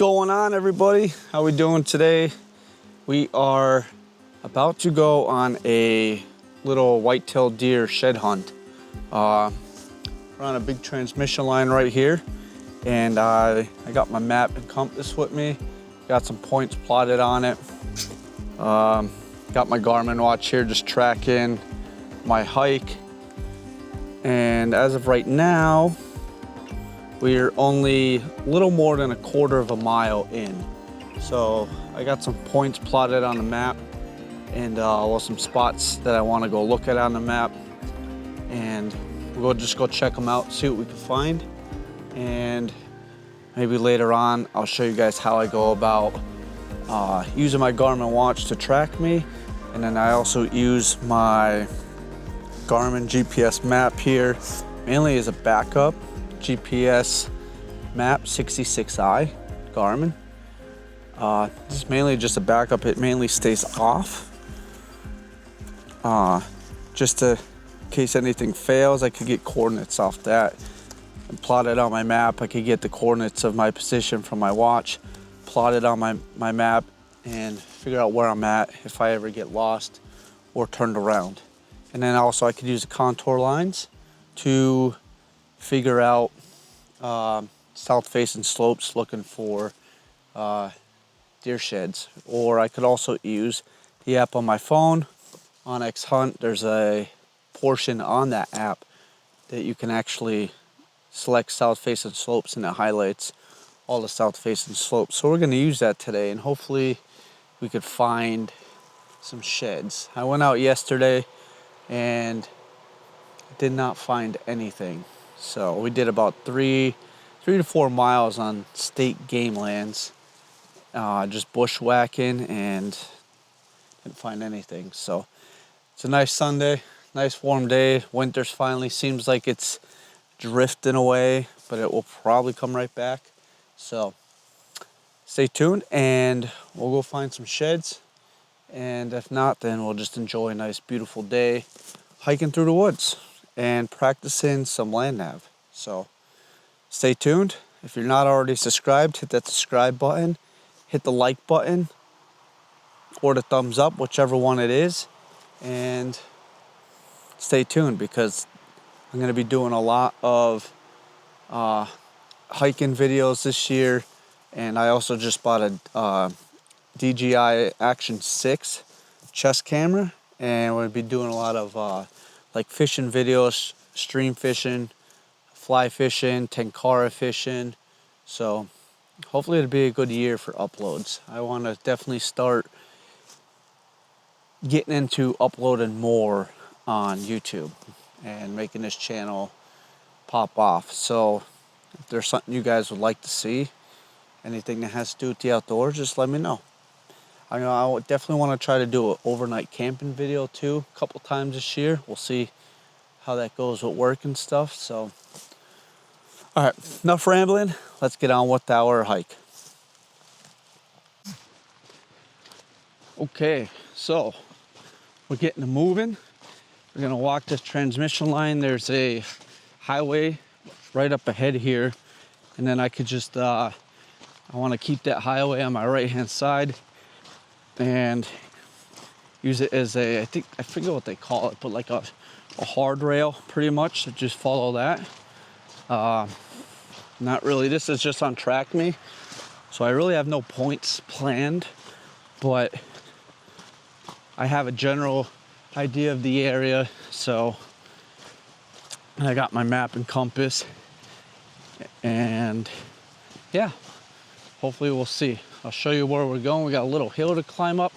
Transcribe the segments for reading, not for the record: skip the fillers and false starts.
going on, everybody? How we doing today? We are about to go on a little whitetail deer shed hunt. We're on a big transmission line right here, and I got my map and compass with me. Got some points plotted on it. Got my Garmin watch here just tracking my hike. And as of right now, we're only a little more than a quarter of a mile in. So I got some points plotted on the map and some spots that I want to go look at on the map. And we'll just go check them out, see what we can find. And maybe later on, I'll show you guys how I go about using my Garmin watch to track me. And then I also use my Garmin GPS map here, mainly as a backup. GPS map 66i Garmin. This is mainly just a backup. It mainly stays off. Just in case anything fails, I could get coordinates off that and plot it on my map. I could get the coordinates of my position from my watch, plot it on my map, and figure out where I'm at if I ever get lost or turned around. And then also I could use the contour lines to figure out south-facing slopes looking for deer sheds. Or I could also use the app on my phone, onX Hunt. There's a portion on that app that you can actually select south-facing slopes, and it highlights all the south-facing slopes. So we're going to use that today, and hopefully we could find some sheds. I went out yesterday and did not find anything. So we did about 3 to 4 miles on state game lands, just bushwhacking, and didn't find anything. So it's a nice Sunday, nice warm day. Winter's finally seems like it's drifting away, but it will probably come right back. So stay tuned and we'll go find some sheds. And if not, then we'll just enjoy a nice, beautiful day hiking through the woods and practicing some land nav. So stay tuned. If you're not already subscribed, hit that subscribe button, hit the like button or the thumbs up, whichever one it is, and stay tuned because I'm going to be doing a lot of hiking videos this year. And I also just bought a DJI Action 6 chest camera, and we'll be doing a lot of like fishing videos, stream fishing, fly fishing, tenkara fishing. So hopefully it'll be a good year for uploads. I want to definitely start getting into uploading more on YouTube and making this channel pop off. So if there's something you guys would like to see, anything that has to do with the outdoors, just let me know. I definitely want to try to do an overnight camping video too, a couple times this year. We'll see how that goes with work and stuff. So, all right, enough rambling. Let's get on with our hike. Okay, so we're getting moving. We're gonna walk this transmission line. There's a highway right up ahead here, and then I could just I want to keep that highway on my right hand side and use it as a, I forget what they call it, but like a hard rail pretty much. So just follow that. Not really, this is just on track me, so I really have no points planned, but I have a general idea of the area. So I got my map and compass, and yeah, hopefully we'll see. I'll show you where we're going. We got a little hill to climb up,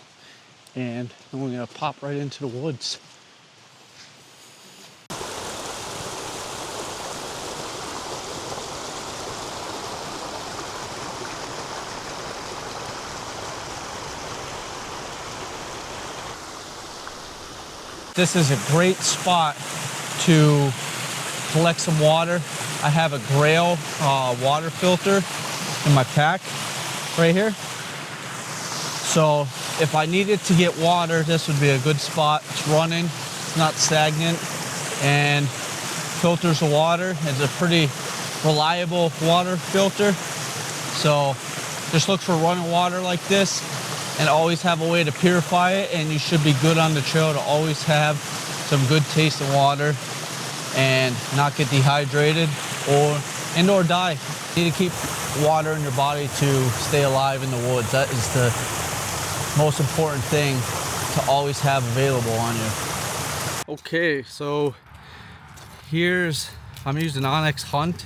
and then we're gonna pop right into the woods. This is a great spot to collect some water. I have a Grail water filter in my pack right here. So if I needed to get water, this would be a good spot. It's running, it's not stagnant, and filters the water. It's a pretty reliable water filter. So Just look for running water like this and always have a way to purify it, and you should be good on the trail to always have some good tasting water and not get dehydrated or die. You need to keep water in your body to stay alive in the woods. That is the most important thing to always have available on you. Okay, so I'm using Onyx Hunt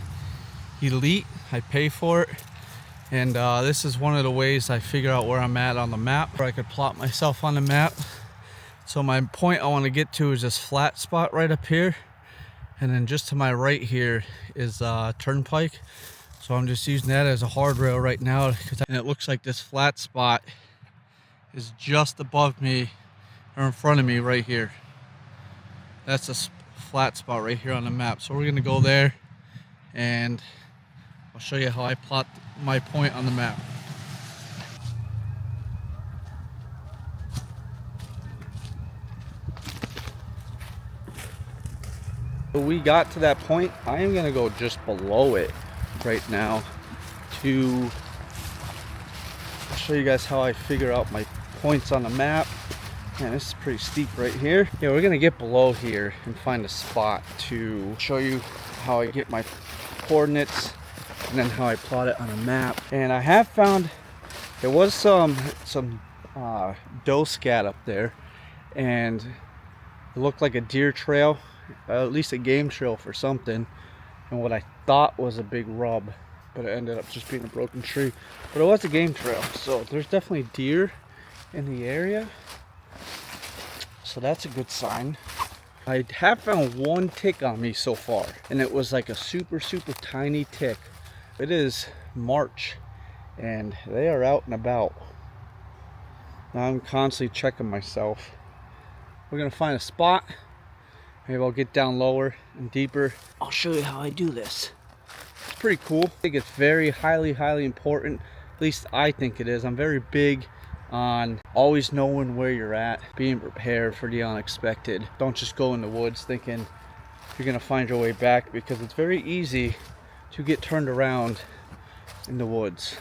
Elite. I pay for it. And this is one of the ways I figure out where I'm at on the map, where I could plot myself on the map. So my point I want to get to is this flat spot right up here. And then just to my right here is Turnpike. So I'm just using that as a hard rail right now. And it looks like this flat spot is just above me or in front of me right here. That's a flat spot right here on the map. So we're going to go there and I'll show you how I plot my point on the map. So we got to that point. I am gonna go just below it right now to show you guys how I figure out my points on the map. Man, this is pretty steep right here. Yeah, we're gonna get below here and find a spot to show you how I get my coordinates and then how I plot it on a map. And I have found there was some doe scat up there, and it looked like a deer trail, at least a game trail for something, and what I thought was a big rub, but it ended up just being a broken tree. But it was a game trail, so there's definitely deer in the area, so that's a good sign. I have found one tick on me so far, and it was like a super tiny tick. It is March and they are out and about. Now I'm constantly checking myself. We're gonna find a spot. Maybe I'll get down lower and deeper. I'll show you how I do this. It's pretty cool. I think it's very highly important. At least I think it is. I'm very big on always knowing where you're at, being prepared for the unexpected. Don't just go in the woods thinking you're gonna find your way back, because it's very easy to get turned around in the woods.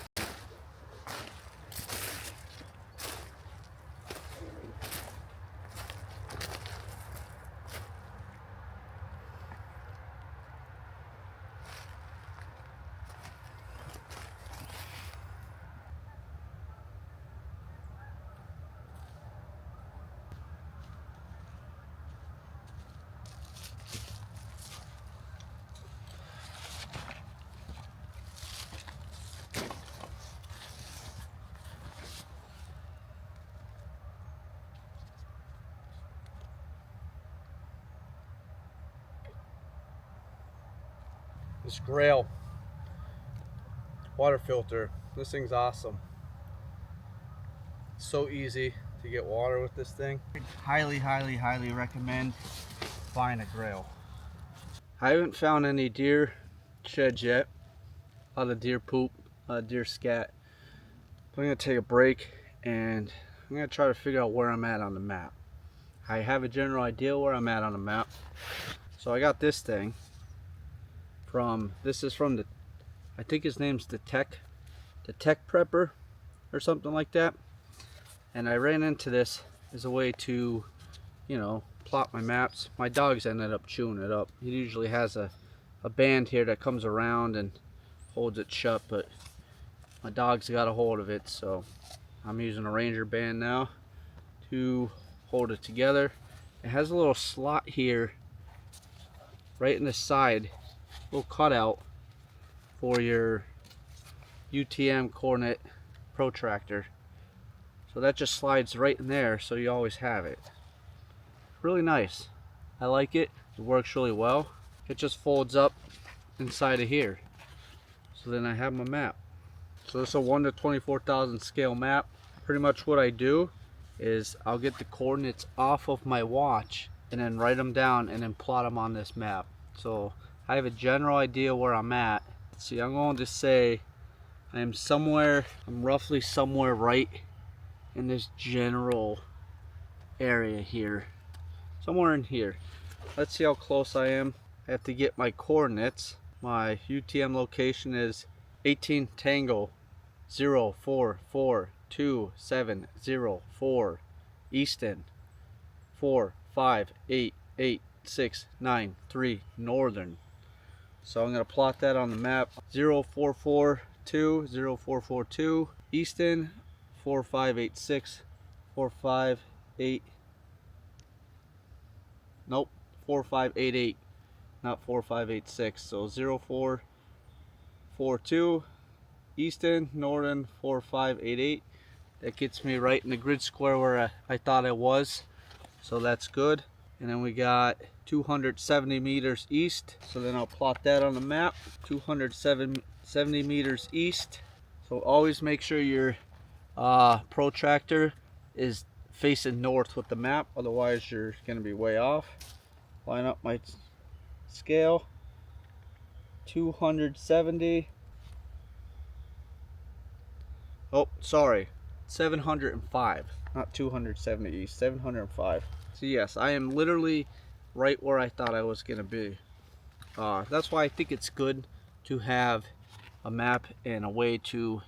This Grail water filter, this thing's awesome. So easy to get water with this thing. Highly recommend buying a Grail. I haven't found any deer sheds yet. A lot of deer poop, deer scat. I'm gonna take a break and I'm gonna try to figure out where I'm at on the map. I have a general idea where I'm at on the map. So I got this thing this is from the, I think his name's the Tech Prepper or something like that. And I ran into this as a way to, you know, plot my maps. My dogs ended up chewing it up. He usually has a band here that comes around and holds it shut, but my dogs got a hold of it, so I'm using a Ranger band now to hold it together. It has a little slot here right in the side, little cutout for your UTM coordinate protractor. So that just slides right in there, so you always have it. Really nice. I like it. It works really well. It just folds up inside of here. So then I have my map. So this is a 1 to 24,000 scale map. Pretty much what I do is I'll get the coordinates off of my watch and then write them down and then plot them on this map. So I have a general idea where I'm at. See, I'm going to say I'm roughly somewhere right in this general area here. Somewhere in here. Let's see how close I am. I have to get my coordinates. My UTM location is 18 Tango 044270 Easton, 458869 Northern. So I'm going to plot that on the map. 0442 Easton, 4586 458 nope 4588, not 4586. So 0442 Easton, Northern, 4588. That gets me right in the grid square where I thought I was, so that's good. And then we got 270 meters east, so then I'll plot that on the map. 270 meters east. So always make sure your protractor is facing north with the map, otherwise you're going to be way off. Line up my scale. 270. Oh, sorry, 705, not 270 east, 705. So yes, I am literally right where I thought I was gonna be. That's why I think it's good to have a map and a way to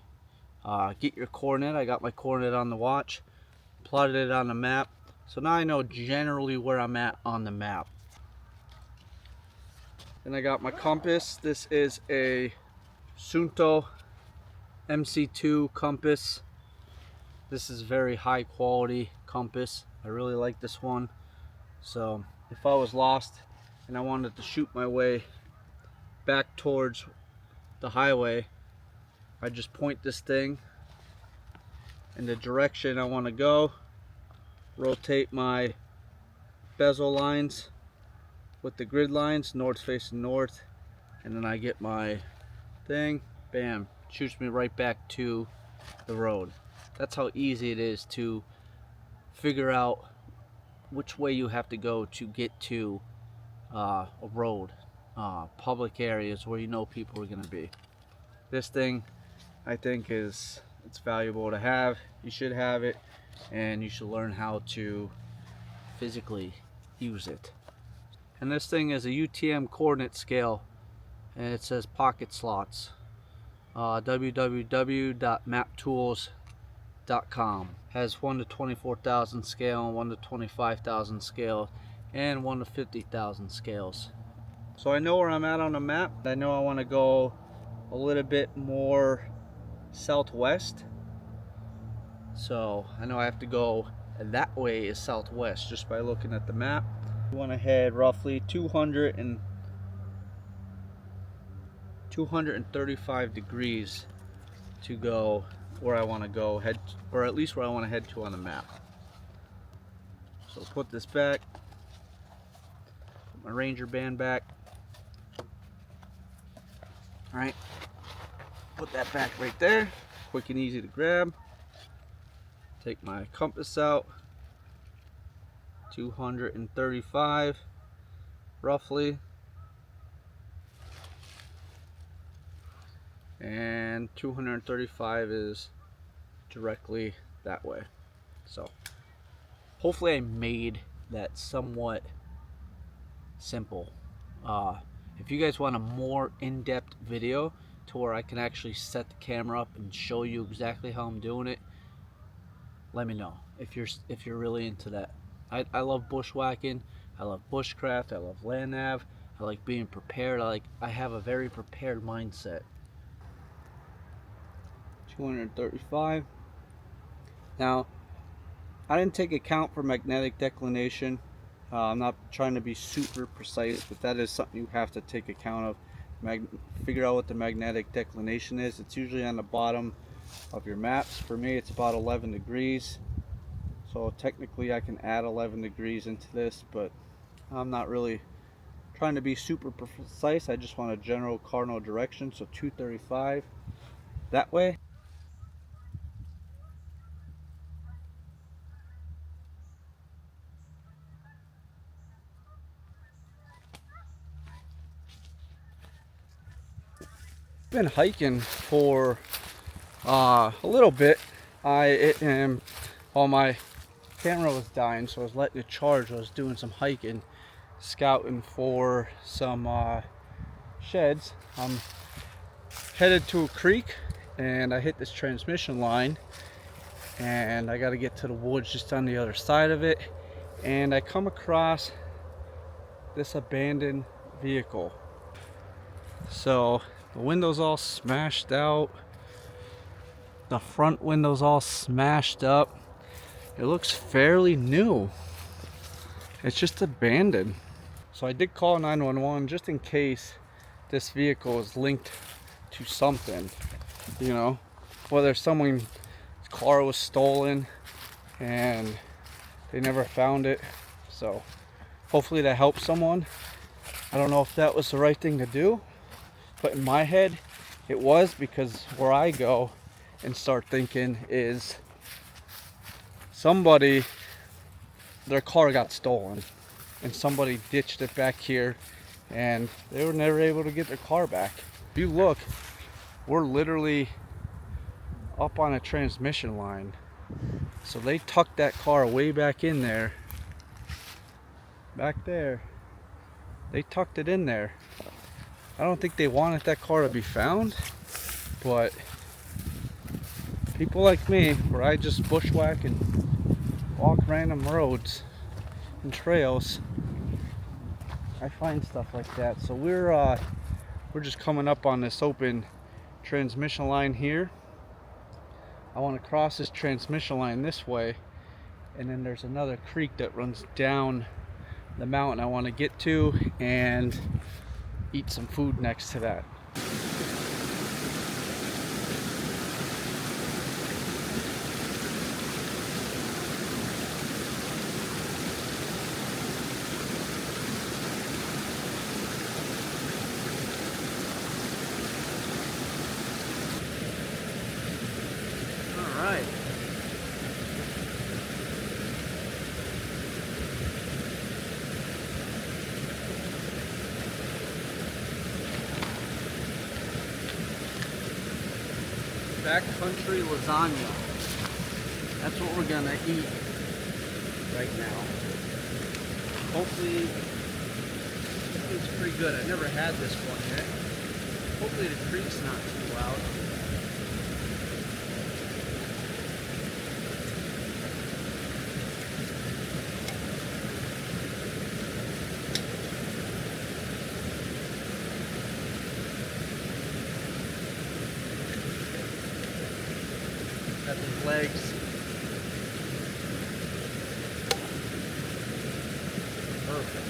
get your coordinate. I got my coordinate on the watch, plotted it on the map, so now I know generally where I'm at on the map. And I got my compass. This is a Sunto MC2 compass. This is very high quality compass. I really like this one. So if I was lost and I wanted to shoot my way back towards the highway, I just point this thing in the direction I want to go, rotate my bezel lines with the grid lines, north facing north, and then I get my thing, bam, shoots me right back to the road. That's how easy it is to figure out which way you have to go to get to a road, public areas where you know people are going to be. This thing, I think, it's valuable to have. You should have it, and you should learn how to physically use it. And this thing is a UTM coordinate scale, and it says pocket slots. www.maptools.com has 1 to 24,000 scale, 1 to 25,000 scale, and 1 to 50,000 scales. So I know where I'm at on the map. I know I want to go a little bit more southwest. So I know I have to go that way is southwest just by looking at the map. I want to head roughly 235 degrees to go where I want to go, head, or at least where I want to head to on the map. So put this back, put my Ranger band back. All right, put that back right there, quick and easy to grab. Take my compass out, 235 roughly, and 235 is directly that way. So hopefully I made that somewhat simple. If you guys want a more in-depth video to where I can actually set the camera up and show you exactly how I'm doing it, let me know if you're really into that. I love bushwhacking, I love bushcraft, I love land nav, I like being prepared. I have a very prepared mindset. 235. Now, I didn't take account for magnetic declination. I'm not trying to be super precise, but that is something you have to take account of. Figure out what the magnetic declination is. It's usually on the bottom of your maps. For me, it's about 11 degrees. So technically I can add 11 degrees into this, but I'm not really trying to be super precise. I just want a general cardinal direction. So 235 that way. Been hiking for a little bit. While my camera was dying, so I was letting it charge. I was doing some hiking, scouting for some sheds. I'm headed to a creek and I hit this transmission line, and I got to get to the woods just on the other side of it, and I come across this abandoned vehicle. So the window's all smashed out, the front window's all smashed up. It looks fairly new. It's just abandoned. So I did call 911 just in case this vehicle is linked to something, you know, whether someone's car was stolen and they never found it. So hopefully that helps someone. I don't know if that was the right thing to do, but in my head it was, because where I go and start thinking is somebody, their car got stolen and somebody ditched it back here and they were never able to get their car back. If you look, we're literally up on a transmission line. So they tucked that car way back in there. Back there. They tucked it in there. I don't think they wanted that car to be found, but people like me, where I just bushwhack and walk random roads and trails, I find stuff like that. So we're just coming up on this open transmission line here. I want to cross this transmission line this way, and then there's another creek that runs down the mountain I want to get to and eat some food next to that. All right. Backcountry lasagna. That's what we're gonna eat right now. Hopefully, it's pretty good. I've never had this one yet. Hopefully the creek's not too loud. Got these legs. Perfect.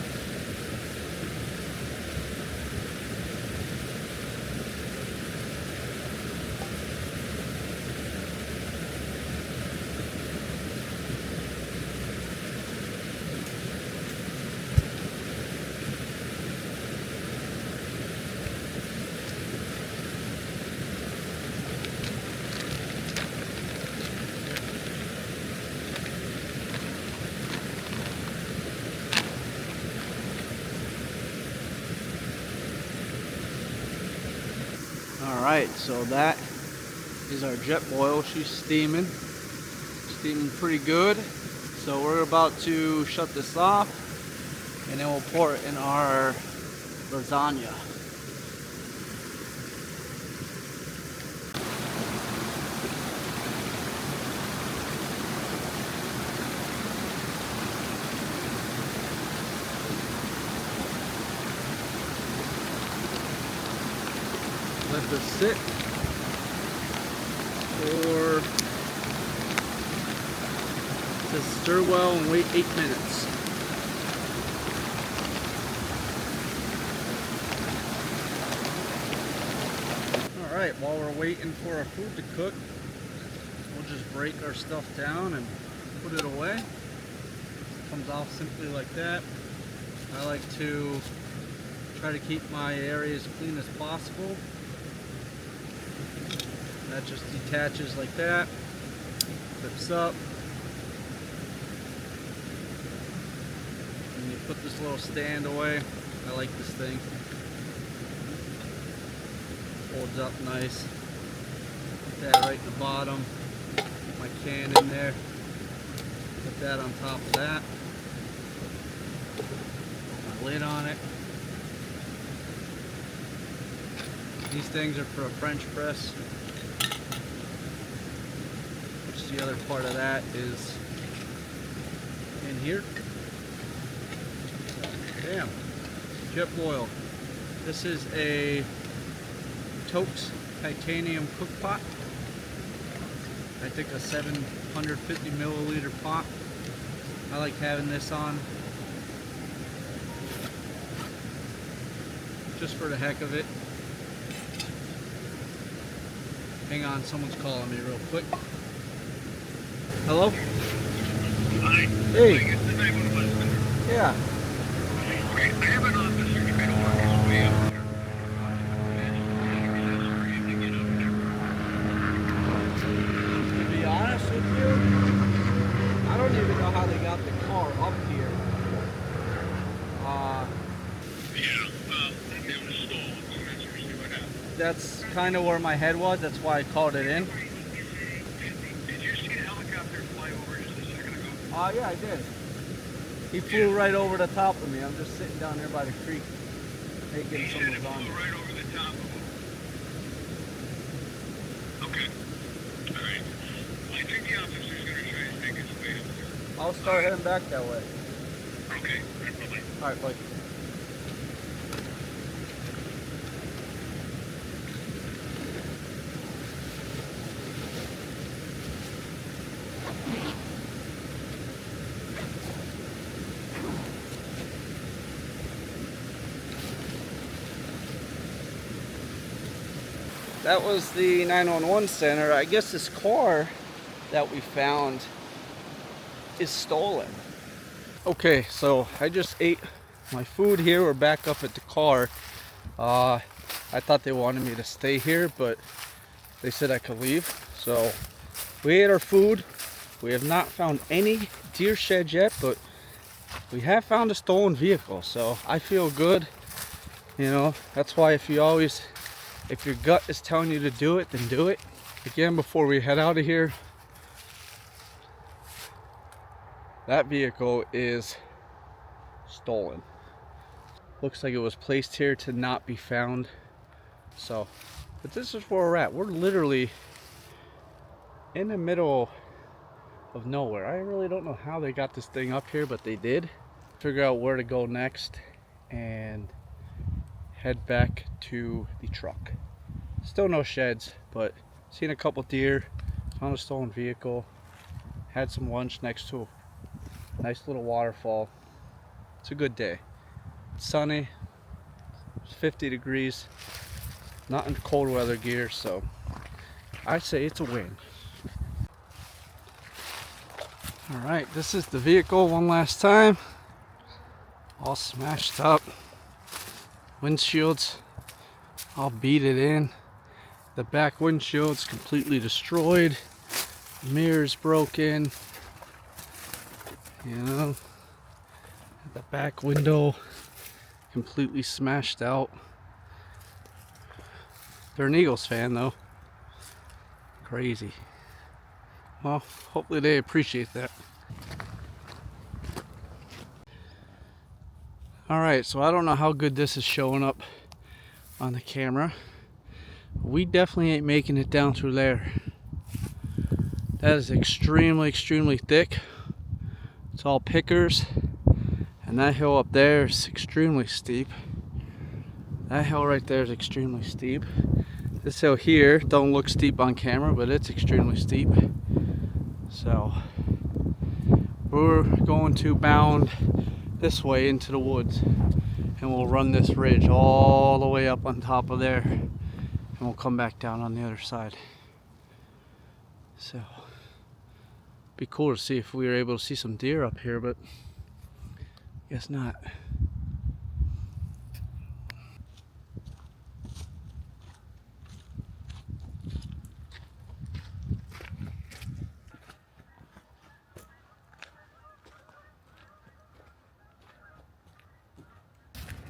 Alright, so that is our jet boil. She's steaming pretty good. So we're about to shut this off, and then we'll pour it in our lasagna. Let this sit for, it says stir well and wait 8 minutes. Alright, while we're waiting for our food to cook, we'll just break our stuff down and put it away. It comes off simply like that. I like to try to keep my area as clean as possible. That just detaches like that, flips up, and you put this little stand away. I like this thing. Folds up nice. Put that right in the bottom. Put my can in there. Put that on top of that. Put my lid on it. These things are for a French press. course, the other part of that is in here. Damn, jet boil. This is a Totes titanium cook pot. I think a 750 milliliter pot. I like having this on just for the heck of it. Hang on, someone's calling me real quick. Hello? Hi. Hey. Yeah. Okay, I have an officer trying to work his way up there. To be honest with you, I don't even know how they got the car up here. Yeah, well, it was stolen, so that's usually what happened. That's kind of where my head was. That's why I called it in. Did you see a helicopter fly over just a second ago? Yeah, I did. He flew right over the top of me. I'm just sitting down there by the creek, making He said it someone's on. flew right over the top of him. Okay. All right. Well, I think the officer's going to try to take his way up there. I'll start heading back that way. Okay. Bye-bye. All right, bye. That was the 911 center. I guess this car that we found is stolen. Okay, so I just ate my food here. We're back up at the car. I thought they wanted me to stay here, but they said I could leave. So we ate our food. We have not found any deer sheds yet, but we have found a stolen vehicle. So I feel good. You know, that's why if your gut is telling you to do it, then do it. Again, before we head out of here, that vehicle is stolen. Looks like it was placed here to not be found. So, but this is where we're at. We're literally in the middle of nowhere. I really don't know how they got this thing up here, but they did. Figure out where to go next and head back to the truck. Still no sheds, but seen a couple deer, found a stolen vehicle, had some lunch next to a nice little waterfall. It's a good day. It's sunny, it's 50 degrees, not in cold weather gear, so I'd say it's a win. Alright, this is the vehicle one last time. All smashed up. Windshields all beaded in. The back windshield's completely destroyed. Mirrors broken. You know, the back window completely smashed out. They're an Eagles fan though. Crazy. Well, hopefully they appreciate that. Alright, so I don't know how good this is showing up on the camera. We definitely ain't making it down through there. That is extremely thick. It's all pickers. And that hill up there is extremely steep. That hill right there is extremely steep. This hill here don't look steep on camera, but it's extremely steep. So we're going to bound this way into the woods, and we'll run this ridge all the way up on top of there, and we'll come back down on the other side. So be cool to see if we were able to see some deer up here, but guess not.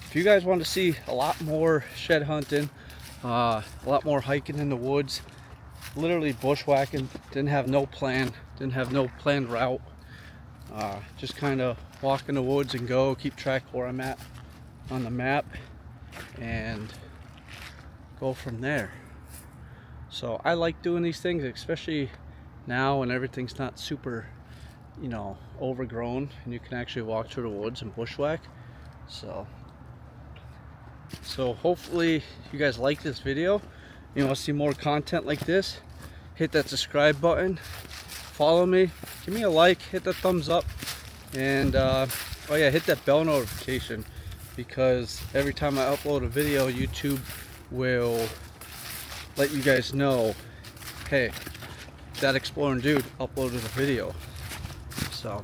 If you guys want to see a lot more shed hunting, a lot more hiking in the woods, literally bushwhacking, didn't have no plan, didn't have no planned route, just kind of walk in the woods and go, keep track where I'm at on the map, and go from there. So I like doing these things, especially now when everything's not super, you know, overgrown, and you can actually walk through the woods and bushwhack. So hopefully you guys like this video. You want to see more content like this, hit that subscribe button, follow me, give me a like, hit the thumbs up, and oh yeah, hit that bell notification, because every time I upload a video, YouTube will let you guys know, hey, that exploring dude uploaded a video. So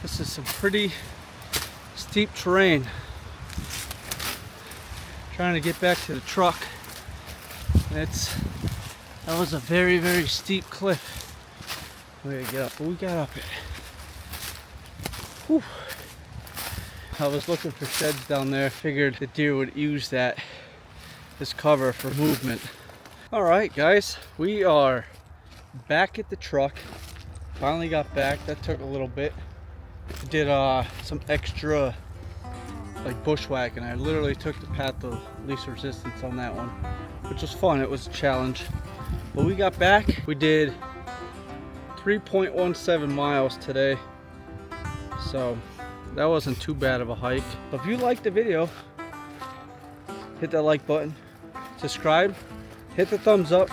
this is some pretty steep terrain. Trying to get back to the truck. That was a very, very steep cliff. We gotta get up, but we got up it. Whew. I was looking for sheds down there. Figured the deer would use this cover for movement. All right, guys, we are back at the truck. Finally got back. That took a little bit. Did some extra like bushwhacking. I literally took the path of least resistance on that one, which was fun. It was a challenge. But we got back. We did 3.17 miles today, so that wasn't too bad of a hike. But if you liked the video, hit that like button, subscribe, hit the thumbs up,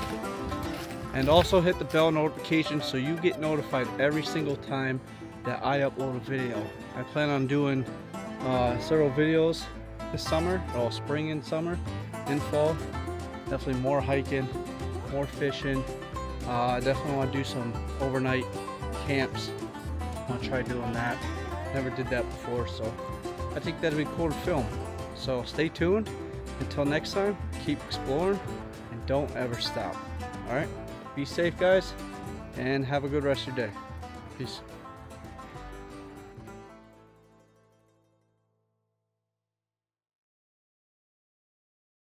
and also hit the bell notification so you get notified every single time that I upload a video. I plan on doing several videos this summer, all spring and summer and fall. Definitely more hiking, more fishing. I definitely want to do some overnight camps. I want to try doing that. Never did that before, so I think that'd be cool to film. So stay tuned. Until next time, keep exploring and don't ever stop. All right, be safe, guys, and have a good rest of your day. Peace.